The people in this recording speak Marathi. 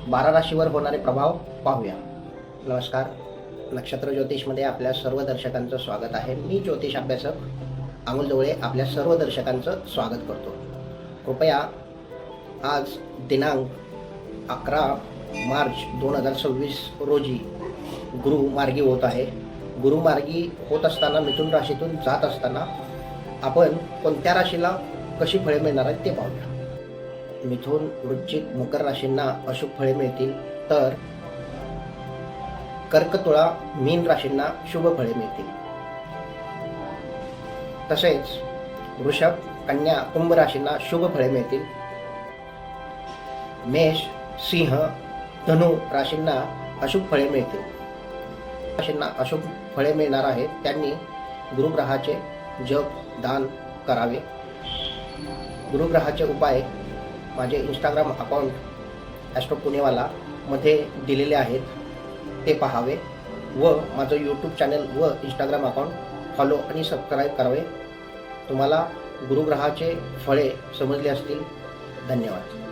12 राशीवर होणारे प्रभाव पाहूया। नमस्कार, नक्षत्र ज्योतिषमध्ये आपल्या सर्व दर्शकांचं स्वागत आहे। मी ज्योतिष अभ्यासक अमोल जवळे आपल्या सर्व दर्शकांचं स्वागत करतो। कृपया आज दिनांक 11 मार्च 2026 रोजी गुरु मार्गी होत आहे। गुरु मार्गी होत असताना मिथुन राशीतून जात असताना आपण कोणत्या राशीला कशी फळे मिळणार आहेत ते पाहूया। मिथुन, वृश्चिक, मकर राशींना अशुभ फळे मिळतील, तर कर्क, तुळा, मीन राशींना शुभ फळे मिळतील। तसेच वृषभ, कन्या, कुंभ राशींना शुभ फळे मिळतील। मेष, सिंह, धनु राशींना अशुभ फळे मिळतील। राशींना अशुभ फळे मिळणार आहेत त्यांनी गुरुग्रहाचे जप दान करावे। गुरुग्रहाचे उपाय माझे इंस्टाग्राम अकाउंट ॲस्ट्रो पुणेवाला मध्ये दिलेले आहेत, ते पाहावे व माझं यूट्यूब चॅनल व इंस्टाग्राम अकाउंट फॉलो आणि सबस्क्राईब करावे। तुम्हाला गुरुग्रहाचे फळे समजले असतील। धन्यवाद।